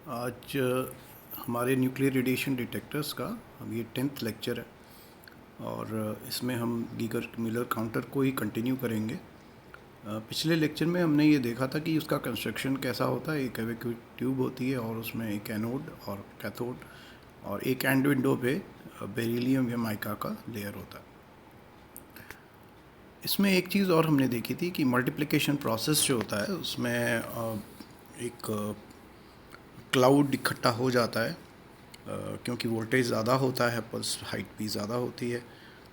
आज हमारे nuclear radiation detectors का अब ये 10th लेक्चर है और इसमें हम गीगर मिलर काउंटर को ही कंटिन्यू करेंगे। पिछले लेक्चर में हमने ये देखा था कि उसका कंस्ट्रक्शन कैसा होता है। एक वैक्यूम ट्यूब होती है और उसमें एक एनोड और कैथोड और एक एंड विंडो पे बेरिलियम या माइका का लेयर होता है। इसमें एक चीज़ और हमने देखी थी कि मल्टीप्लिकेशन प्रोसेस जो होता है उसमें एक क्लाउड इकट्ठा हो जाता है क्योंकि वोल्टेज ज़्यादा होता है, पल्स हाइट भी ज़्यादा होती है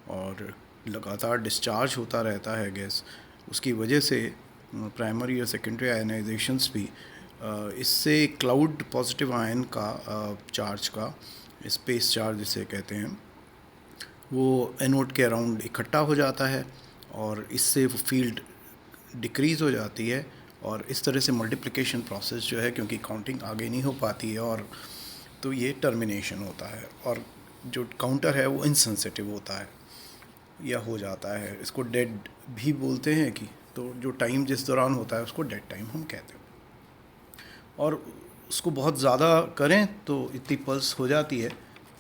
और लगातार डिस्चार्ज होता रहता है गैस। उसकी वजह से प्राइमरी और सेकेंडरी आयनाइजेशंस भी इससे क्लाउड पॉजिटिव आयन का चार्ज का स्पेस चार्ज जिसे कहते हैं वो एनोड के अराउंड इकट्ठा हो जाता है और इससे वो फील्ड डिक्रीज़ हो जाती है और इस तरह से मल्टीप्लिकेशन प्रोसेस जो है, क्योंकि काउंटिंग आगे नहीं हो पाती है और तो ये टर्मिनेशन होता है और जो काउंटर है वो इनसेंसिटिव होता है या हो जाता है। इसको डेड भी बोलते हैं कि तो जो टाइम जिस दौरान होता है उसको डेड टाइम हम कहते हैं। और उसको बहुत ज़्यादा करें तो इतनी पल्स हो जाती है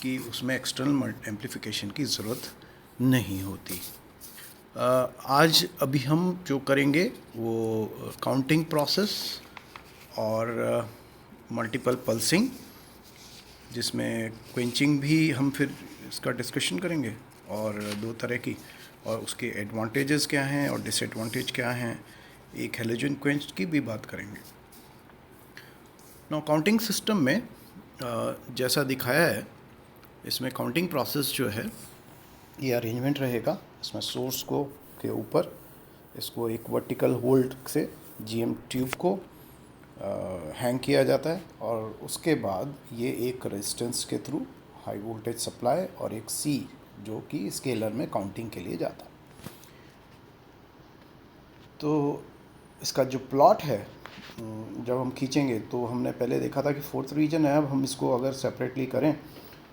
कि उसमें एक्सटर्नल एम्पलीफिकेशन की ज़रूरत नहीं होती। आज अभी हम जो करेंगे वो काउंटिंग प्रोसेस और मल्टीपल पल्सिंग, जिसमें क्वेंचिंग भी हम फिर इसका डिस्कशन करेंगे और दो तरह की, और उसके एडवांटेजेस क्या हैं और डिसएडवांटेज क्या हैं। एक हेलोजन क्वेंच की भी बात करेंगे। काउंटिंग सिस्टम में जैसा दिखाया है, इसमें काउंटिंग प्रोसेस जो है ये अरेंजमेंट रहेगा। इसमें सोर्स को के ऊपर इसको एक वर्टिकल होल्ड से जीएम ट्यूब को हैंग किया जाता है और उसके बाद ये एक रेजिस्टेंस के थ्रू हाई वोल्टेज सप्लाई और एक सी जो कि स्केलर में काउंटिंग के लिए जाता है। तो इसका जो प्लॉट है जब हम खींचेंगे तो हमने पहले देखा था कि फोर्थ रीजन है। अब हम इसको अगर सेपरेटली करें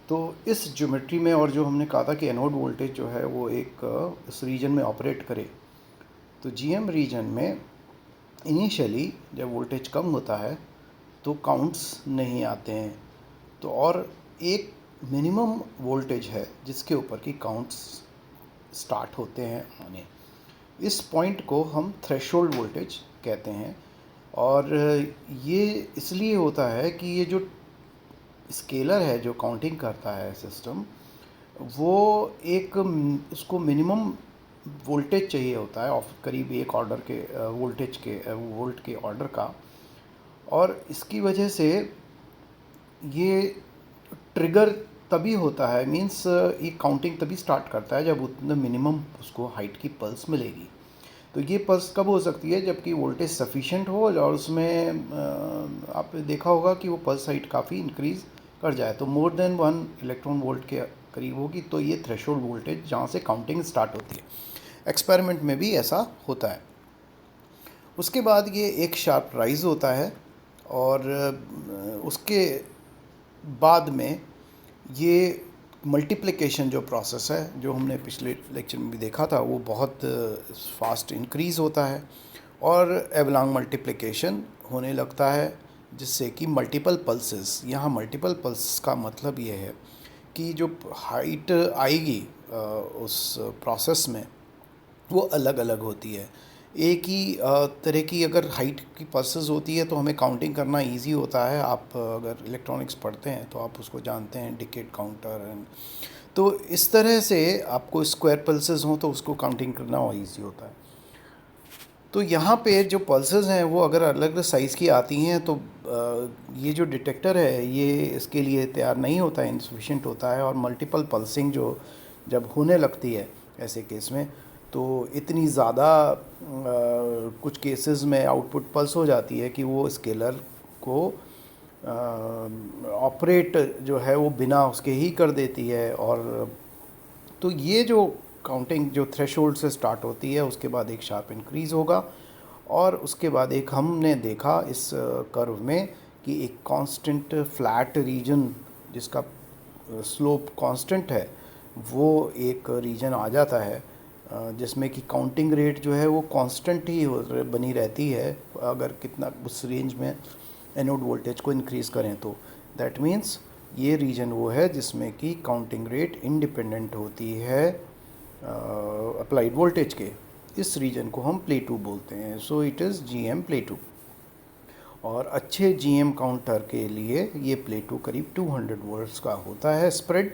तो इस ज्योमेट्री में, और जो हमने कहा था कि एनोड वोल्टेज जो है वो एक इस रीजन में ऑपरेट करे, तो जीएम रीजन में इनिशियली जब वोल्टेज कम होता है तो काउंट्स नहीं आते हैं। तो और एक मिनिमम वोल्टेज है जिसके ऊपर की काउंट्स स्टार्ट होते हैं आने। इस पॉइंट को हम थ्रेशोल्ड वोल्टेज कहते हैं और ये इसलिए होता है कि ये जो स्केलर है जो काउंटिंग करता है सिस्टम, वो एक उसको मिनिमम वोल्टेज चाहिए होता है ऑफ करीब एक ऑर्डर के वोल्टेज के वोल्ट के ऑर्डर का। और इसकी वजह से ये ट्रिगर तभी होता है, मींस ये काउंटिंग तभी स्टार्ट करता है जब उतना मिनिमम उसको हाइट की पल्स मिलेगी। तो ये पल्स कब हो सकती है? जबकि वोल्टेज सफिशिएंट हो और उसमें आपने देखा होगा कि वो पल्स हाइट काफ़ी इंक्रीज़ कर जाए, तो मोर देन 1 इलेक्ट्रॉन वोल्ट के करीब होगी, तो ये थ्रेशोल्ड वोल्टेज जहाँ से काउंटिंग स्टार्ट होती है। एक्सपेरिमेंट में भी ऐसा होता है। उसके बाद ये एक शार्प राइज होता है और उसके बाद में ये मल्टीप्लिकेशन जो प्रोसेस है जो हमने पिछले लेक्चर में भी देखा था वो बहुत फास्ट इंक्रीज़ होता है और एवलांग मल्टीप्लिकेशन होने लगता है, जिससे कि मल्टीपल पल्सेस। यहाँ मल्टीपल पल्स का मतलब ये है कि जो हाइट आएगी उस प्रोसेस में वो अलग अलग होती है। एक ही तरह की अगर हाइट की पल्सेस होती है तो हमें काउंटिंग करना इजी होता है। आप अगर इलेक्ट्रॉनिक्स पढ़ते हैं तो आप उसको जानते हैं, डिकेड काउंटर एंड। तो इस तरह से आपको स्क्वायर पल्सेस हों तो उसको काउंटिंग करना और ईजी होता है। तो यहाँ पे जो पल्सेस हैं वो अगर अलग अलग साइज़ की आती हैं तो ये जो डिटेक्टर है ये इसके लिए तैयार नहीं होता है, इनसफिशिएंट होता है। और मल्टीपल पल्सिंग जो जब होने लगती है ऐसे केस में तो इतनी ज़्यादा कुछ केसेस में आउटपुट पल्स हो जाती है कि वो स्केलर को ऑपरेट जो है वो बिना उसके ही कर देती है। और तो ये जो काउंटिंग जो थ्रेशोल्ड से स्टार्ट होती है उसके बाद एक शार्प इंक्रीज़ होगा और उसके बाद एक हमने देखा इस कर्व में कि एक कांस्टेंट फ्लैट रीजन जिसका स्लोप कांस्टेंट है वो एक रीजन आ जाता है जिसमें कि काउंटिंग रेट जो है वो कांस्टेंट ही बनी रहती है। अगर कितना उस रेंज में एनोड वोल्टेज को इंक्रीज़ करें तो दैट मीन्स ये रीजन वो है जिसमें कि काउंटिंग रेट इंडिपेंडेंट होती है अप्लाइड वोल्टेज के। इस रीजन को हम प्ले टू बोलते हैं। So it is GM play two. और अच्छे GM काउंटर के लिए ये प्ले टू करीब 200 वोल्ट्स का होता है स्प्रेड,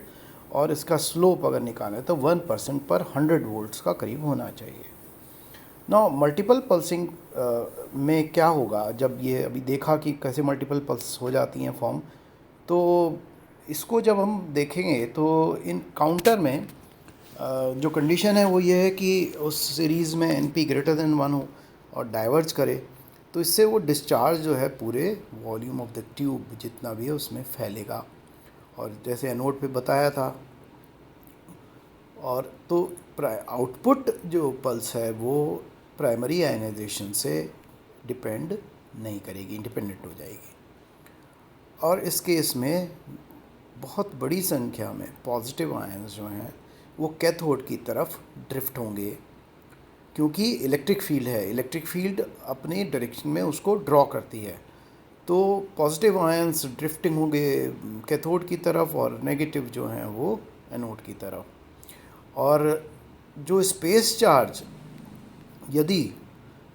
और इसका स्लोप अगर निकालें तो 1% पर 100 वोल्ट्स का करीब होना चाहिए। ना मल्टीपल पल्सिंग में क्या होगा, जब ये अभी देखा कि कैसे मल्टीपल पल्स हो जाती हैं फॉर्म, तो इसको जब हम देखेंगे तो इन काउंटर में जो कंडीशन है वो ये है कि उस सीरीज़ में NP ग्रेटर देन 1 हो और डाइवर्ज करे, तो इससे वो डिस्चार्ज जो है पूरे वॉल्यूम ऑफ द ट्यूब जितना भी है उसमें फैलेगा, और जैसे एनोड पे बताया था। और तो आउटपुट जो पल्स है वो प्राइमरी आयनाइजेशन से डिपेंड नहीं करेगी, इंडिपेंडेंट हो जाएगी। और इस केस में बहुत बड़ी संख्या में पॉजिटिव आयंस जो हैं वो कैथोड की तरफ ड्रिफ्ट होंगे, क्योंकि इलेक्ट्रिक फील्ड है, इलेक्ट्रिक फील्ड अपनी डायरेक्शन में उसको ड्रॉ करती है। तो पॉजिटिव आयंस ड्रिफ्टिंग होंगे कैथोड की तरफ और नेगेटिव जो हैं वो एनोड की तरफ। और जो स्पेस चार्ज यदि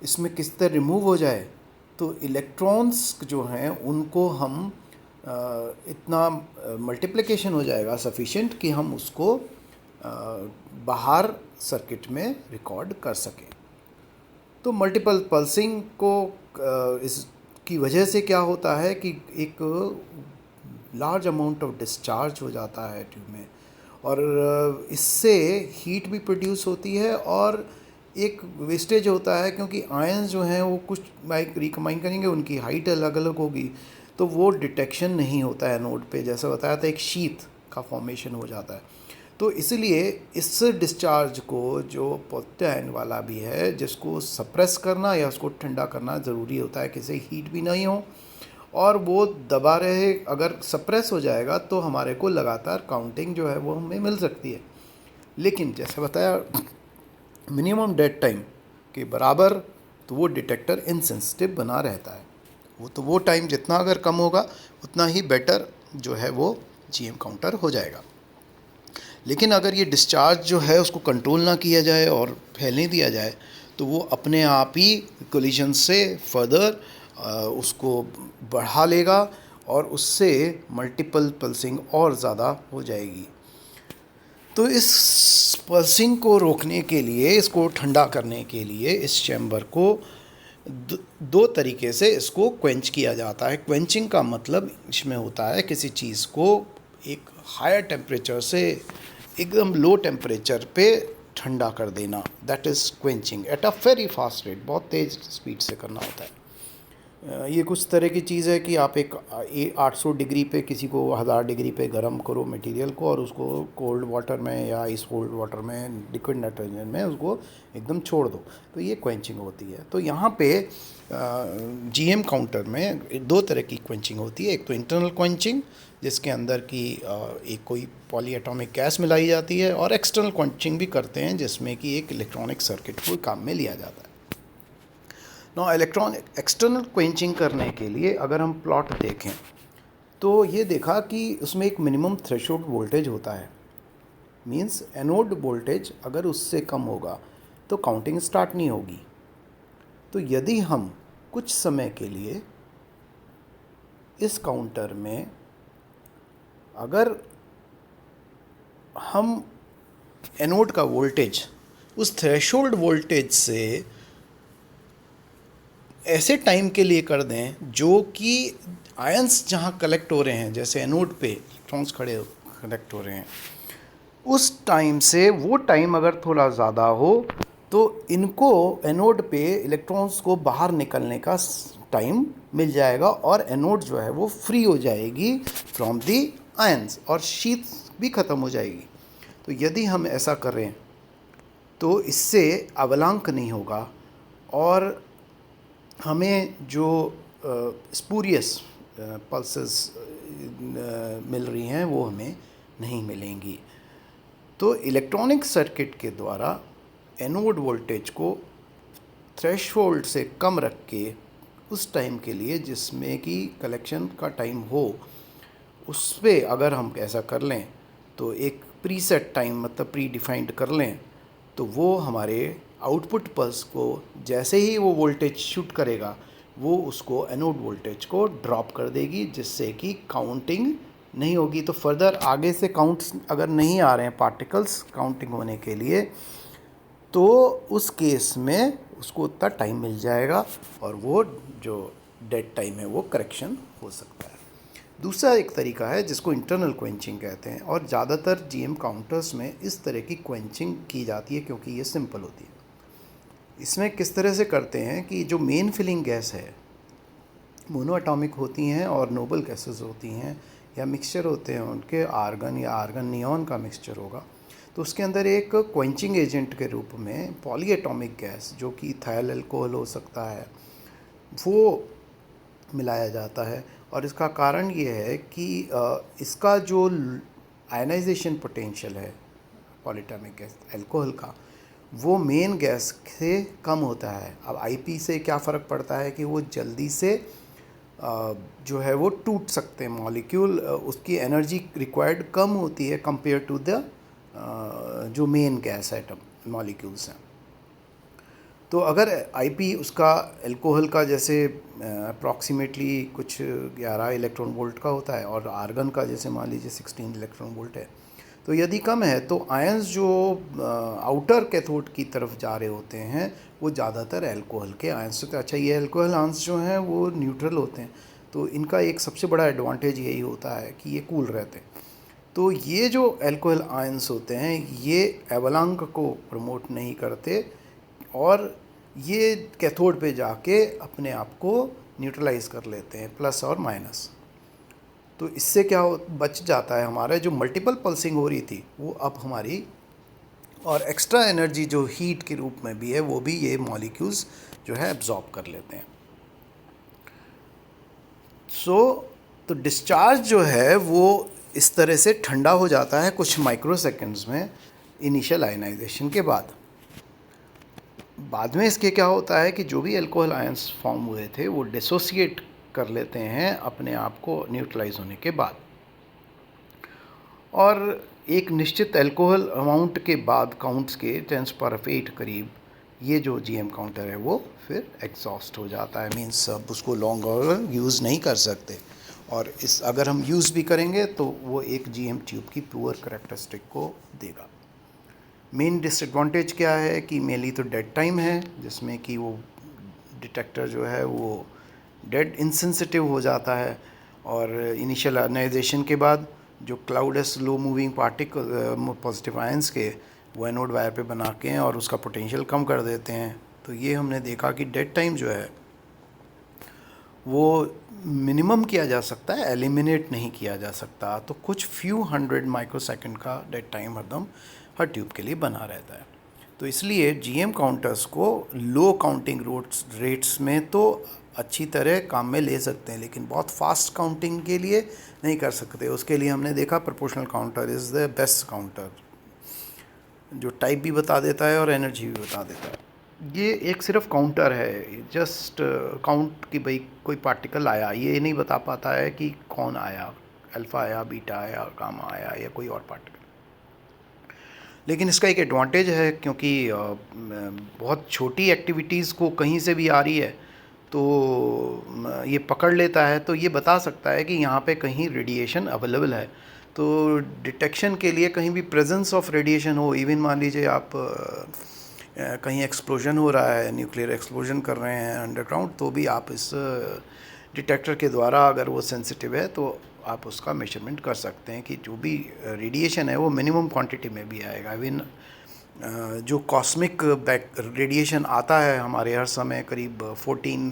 इसमें किसी तरह रिमूव हो जाए तो इलेक्ट्रॉन्स जो हैं उनको हम इतना मल्टीप्लिकेशन हो जाएगा सफिशिएंट कि हम उसको बाहर सर्किट में रिकॉर्ड कर सकें। तो मल्टीपल पल्सिंग को इसकी वजह से क्या होता है कि एक लार्ज अमाउंट ऑफ डिस्चार्ज हो जाता है ट्यूब में, और इससे हीट भी प्रोड्यूस होती है और एक वेस्टेज होता है, क्योंकि आयंस जो हैं वो कुछ रिकम्बाइन करेंगे, उनकी हाइट अलग अलग होगी, तो वो डिटेक्शन नहीं होता है नोड पे। जैसा बताया था एक शीथ का फॉर्मेशन हो जाता है। तो इसलिए इस डिस्चार्ज को जो पॉजिटिव आयन वाला भी है जिसको सप्रेस करना या उसको ठंडा करना ज़रूरी होता है कि इसे हीट भी नहीं हो और वो दबा रहे। अगर सप्रेस हो जाएगा तो हमारे को लगातार काउंटिंग जो है वो हमें मिल सकती है, लेकिन जैसे बताया मिनिमम डेड टाइम के बराबर, तो वो डिटेक्टर इनसेंसिटिव बना रहता है। वो टाइम जितना अगर कम होगा उतना ही बेटर जो है वो GM काउंटर हो जाएगा। लेकिन अगर ये डिस्चार्ज जो है उसको कंट्रोल ना किया जाए और फैलने दिया जाए तो वो अपने आप ही कोलिजन से फर्दर उसको बढ़ा लेगा और उससे मल्टीपल पल्सिंग और ज़्यादा हो जाएगी। तो इस पल्सिंग को रोकने के लिए, इसको ठंडा करने के लिए इस चैम्बर को दो तरीके से इसको क्वेंच किया जाता है। क्वेंचिंग का मतलब इसमें होता है किसी चीज़ को एक हायर टेम्परेचर से एकदम लो टेम्परेचर पे ठंडा कर देना, that is quenching at a very fast rate, बहुत तेज़ स्पीड से करना होता है। ये कुछ तरह की चीज़ है कि आप एक 800 डिग्री पे किसी को 1000 डिग्री पे गर्म करो मटेरियल को और उसको कोल्ड वाटर में या आइस कोल्ड वाटर में लिक्विड नाइट्रोजन में उसको एकदम छोड़ दो, तो ये क्वेंचिंग होती है। तो यहाँ पे GM काउंटर में दो तरह की क्वेंचिंग होती है। एक तो इंटरनल क्वेंचिंग जिसके अंदर की एक कोई पॉलीएटॉमिक गैस मिलाई जाती है, और एक्सटर्नल क्वेंचिंग भी करते हैं जिसमें कि एक इलेक्ट्रॉनिक सर्किट को काम में लिया जाता है। ना इलेक्ट्रॉनिक एक्सटर्नल क्वेंचिंग करने के लिए अगर हम प्लॉट देखें तो ये देखा कि उसमें एक मिनिमम थ्रेशोल्ड वोल्टेज होता है। मींस एनोड वोल्टेज अगर उससे कम होगा तो काउंटिंग स्टार्ट नहीं होगी। तो यदि हम कुछ समय के लिए इस काउंटर में अगर हम एनोड का वोल्टेज उस थ्रेशोल्ड वोल्टेज से ऐसे टाइम के लिए कर दें जो कि आयंस जहाँ कलेक्ट हो रहे हैं, जैसे एनोड पे इलेक्ट्रॉन्स कलेक्ट हो रहे हैं, उस टाइम से वो टाइम अगर थोड़ा ज़्यादा हो तो इनको एनोड पे इलेक्ट्रॉन्स को बाहर निकलने का टाइम मिल जाएगा और एनोड जो है वो फ्री हो जाएगी फ्रॉम दी आयंस और शीत भी ख़त्म हो जाएगी। तो यदि हम ऐसा करें तो इससे अवलांक नहीं होगा और हमें जो स्पूरियस पल्सेस मिल रही हैं वो हमें नहीं मिलेंगी। तो इलेक्ट्रॉनिक सर्किट के द्वारा एनोड वोल्टेज को थ्रेशोल्ड से कम रख के उस टाइम के लिए जिसमें कि कलेक्शन का टाइम हो, उस पे अगर हम ऐसा कर लें तो एक प्रीसेट टाइम मतलब प्री डिफाइंड कर लें, तो वो हमारे आउटपुट पल्स को जैसे ही वो वोल्टेज शूट करेगा वो उसको एनोड वोल्टेज को ड्रॉप कर देगी, जिससे कि काउंटिंग नहीं होगी। तो फर्दर आगे से काउंट्स अगर नहीं आ रहे हैं पार्टिकल्स काउंटिंग होने के लिए, तो उस केस में उसको उतना टाइम मिल जाएगा और वो जो डेड टाइम है वो करेक्शन हो सकता है। दूसरा एक तरीका है जिसको इंटरनल क्वेंचिंग कहते हैं, और ज़्यादातर जीएम काउंटर्स में इस तरह की क्वेंचिंग की जाती है क्योंकि ये सिंपल होती है। इसमें किस तरह से करते हैं कि जो मेन फिलिंग गैस है मोनो एटॉमिक होती हैं और नोबल गैसेस होती हैं या मिक्सचर होते हैं उनके, आर्गन या आर्गन नियॉन का मिक्सचर होगा, तो उसके अंदर एक क्वेंचिंग एजेंट के रूप में पॉली एटॉमिक गैस जो कि इथाइल अल्कोहल हो सकता है वो मिलाया जाता है। और इसका कारण ये है कि इसका जो आयनाइजेशन पोटेंशियल है पॉलीएटॉमिक गैस अल्कोहल का, वो मेन गैस से कम होता है। अब आईपी से क्या फ़र्क पड़ता है कि वो जल्दी से जो है वो टूट सकते हैं मॉलिक्यूल, उसकी एनर्जी रिक्वायर्ड कम होती है कंपेयर टू द जो मेन गैस एटम मॉलिक्यूल्स हैं। तो अगर आईपी उसका अल्कोहल का जैसे अप्रॉक्सीमेटली कुछ 11 इलेक्ट्रॉन वोल्ट का होता है और आर्गन का जैसे मान लीजिए 16 इलेक्ट्रॉन वोल्ट है, तो यदि कम है तो आयंस जो आउटर कैथोड की तरफ जा रहे होते हैं वो ज़्यादातर अल्कोहल के आयंस होते हैं। अच्छा, ये अल्कोहल आयंस जो हैं वो न्यूट्रल होते हैं, तो इनका एक सबसे बड़ा एडवांटेज यही होता है कि ये कूल रहते हैं। तो ये जो अल्कोहल आयंस होते हैं ये एवलांक को प्रमोट नहीं करते और ये कैथोड पे जाके अपने आप को न्यूट्रलाइज कर लेते हैं, प्लस और माइनस। तो इससे क्या बच जाता है, हमारा जो मल्टीपल पल्सिंग हो रही थी वो अब हमारी, और एक्स्ट्रा एनर्जी जो हीट के रूप में भी है वो भी ये मॉलिक्यूल्स जो है एब्जॉर्ब कर लेते हैं। तो डिस्चार्ज जो है वो इस तरह से ठंडा हो जाता है कुछ माइक्रो सेकेंड्स में इनिशियल आयनाइजेशन के बाद। बाद में इसके क्या होता है कि जो भी अल्कोहल आयंस फॉर्म हुए थे वो डिसोसिएट कर लेते हैं अपने आप को न्यूट्रलाइज होने के बाद, और एक निश्चित अल्कोहल अमाउंट के बाद काउंट्स के 10⁸ करीब ये जो जीएम काउंटर है वो फिर एग्जॉस्ट हो जाता है। मीन्स अब उसको लॉन्ग और यूज़ नहीं कर सकते, और इस अगर हम यूज़ भी करेंगे तो वो एक जीएम ट्यूब की पुअर करेक्टरिस्टिक को देगा। मेन डिसएडवांटेज क्या है कि मेनली तो डेड टाइम है, जिसमें कि वो डिटेक्टर जो है वो डेड इनसेंसिटिव हो जाता है, और इनिशियल आयनाइजेशन के बाद जो क्लाउड है slow moving particle positive ions के वो एनोड वायर पे बना के और उसका पोटेंशियल कम कर देते हैं। तो ये हमने देखा कि डेड टाइम जो है वो मिनिमम किया जा सकता है, एलिमिनेट नहीं किया जा सकता। तो कुछ फ्यू 100 माइक्रोसेकंड का डेड टाइम हरदम हर ट्यूब के लिए बना रहता है। तो इसलिए जीएम काउंटर्स को लो काउंटिंग रेट्स में तो अच्छी तरह काम में ले सकते हैं, लेकिन बहुत फास्ट काउंटिंग के लिए नहीं कर सकते। उसके लिए हमने देखा proportional counter is the best counter, जो टाइप भी बता देता है और एनर्जी भी बता देता है। ये एक सिर्फ काउंटर है, जस्ट काउंट कि भाई कोई पार्टिकल आया, ये नहीं बता पाता है कि कौन आया, अल्फ़ा आया, बीटा आया, गामा आया या कोई और पार्टिकल। लेकिन इसका एक एडवांटेज है क्योंकि बहुत छोटी एक्टिविटीज़ को कहीं से भी आ रही है तो ये पकड़ लेता है, तो ये बता सकता है कि यहाँ पे कहीं रेडिएशन अवेलेबल है। तो डिटेक्शन के लिए कहीं भी प्रेजेंस ऑफ रेडिएशन हो, इवन मान लीजिए आप कहीं एक्सप्लोजन हो रहा है, न्यूक्लियर एक्सप्लोजन कर रहे हैं अंडरग्राउंड, तो भी आप इस डिटेक्टर के द्वारा अगर वो सेंसिटिव है तो आप उसका मेजरमेंट कर सकते हैं कि जो भी रेडिएशन है वो मिनिमम क्वांटिटी में भी आएगा। इवन जो कॉस्मिक रेडिएशन आता है हमारे हर समय करीब 14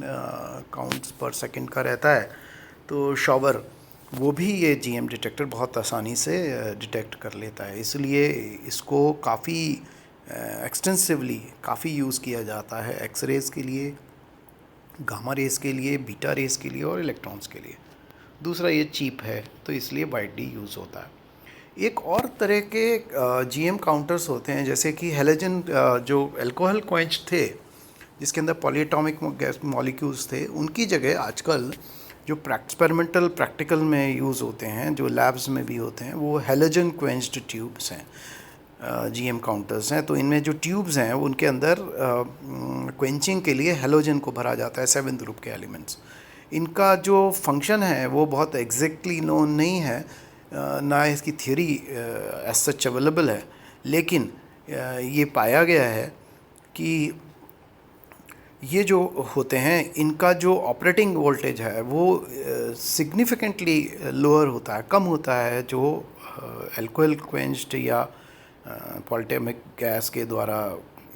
काउंट्स पर सेकंड का रहता है, तो शॉवर वो भी ये जीएम डिटेक्टर बहुत आसानी से डिटेक्ट कर लेता है। इसलिए इसको काफ़ी एक्सटेंसिवली काफ़ी यूज़ किया जाता है एक्स रेज़ के लिए, गामा रेज़ के लिए, बीटा रेज़ के लिए और इलेक्ट्रॉन्स के लिए। दूसरा ये चीप है तो इसलिए वाइडली यूज़ होता है। एक और तरह के जीएम काउंटर्स होते हैं जैसे कि हेलोजन, जो अल्कोहल क्वेंच थे जिसके अंदर पॉलीएटॉमिक गैस मॉलिक्यूल्स थे, उनकी जगह आजकल जो एक्सपेरिमेंटल प्रैक्टिकल में यूज़ होते हैं, जो लैब्स में भी होते हैं, वो हैलोजन क्वेंच्ड ट्यूब्स हैं, जीएम काउंटर्स हैं। तो इनमें जो ट्यूब्स हैं उनके अंदर क्वेंचिंग के लिए हैलोजन को भरा जाता है, 7th ग्रुप के एलिमेंट्स। इनका जो फंक्शन है वो बहुत एग्जैक्टली नोन नहीं है, ना इसकी थियरी एज सच अवेलेबल है, लेकिन ये पाया गया है कि ये जो होते हैं इनका जो ऑपरेटिंग वोल्टेज है वो सिग्निफिकेंटली लोअर होता है, कम होता है जो एल्कोहल क्वेंच्ड या पॉलीएटॉमिक गैस के द्वारा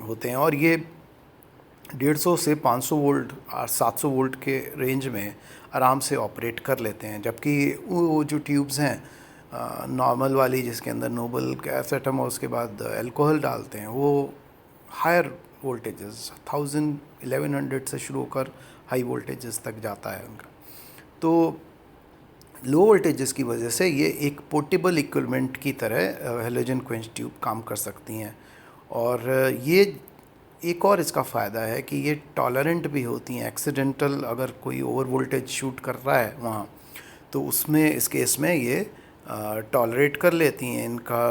होते हैं। और ये 150 से 500 वोल्ट और 700 वोल्ट के रेंज में आराम से ऑपरेट कर लेते हैं, जबकि वो जो ट्यूब्स हैं नॉर्मल वाली जिसके अंदर नोबल गैस एटम और उसके बाद अल्कोहल डालते हैं, वो हायर वोल्टेजेस 1000 1100 से शुरू होकर हाई वोल्टेजेस तक जाता है उनका। तो लो वोल्टेजेस की वजह से ये एक पोर्टेबल इक्विपमेंट की तरह हैलोजन क्वेंच ट्यूब काम कर सकती हैं। और ये एक और इसका फ़ायदा है कि ये टॉलरेंट भी होती हैं। एक्सीडेंटल अगर कोई ओवर वोल्टेज शूट कर रहा है वहाँ, तो उसमें इस केस में ये टॉलरेट कर लेती हैं इनका।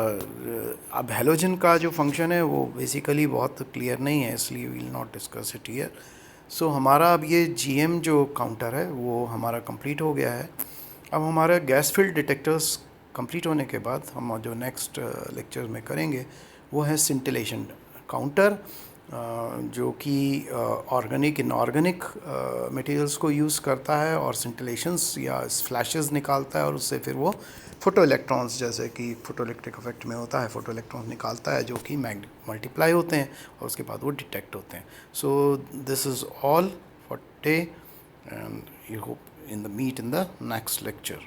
अब हैलोजन का जो फंक्शन है वो बेसिकली बहुत क्लियर नहीं है, इसलिए we will not discuss it here. So हमारा अब ये जीएम जो काउंटर है वो हमारा कंप्लीट हो गया है। अब हमारा गैस फील्ड डिटेक्टर्स कंप्लीट होने के बाद हम जो नेक्स्ट लेक्चर में करेंगे वो है सिंटिलेशन काउंटर, जो कि ऑर्गेनिक इनऑर्गेनिक मटेरियल्स को यूज़ करता है और सिंटिलेशंस या फ्लैशेस निकालता है, और उससे फिर वो फोटो इलेक्ट्रॉन्स, जैसे कि फोटो इलेक्ट्रिक इफेक्ट में होता है, फोटो इलेक्ट्रॉन्स निकालता है जो कि मल्टीप्लाई होते हैं और उसके बाद वो डिटेक्ट होते हैं। So this is all for today and you hope in the next lecture.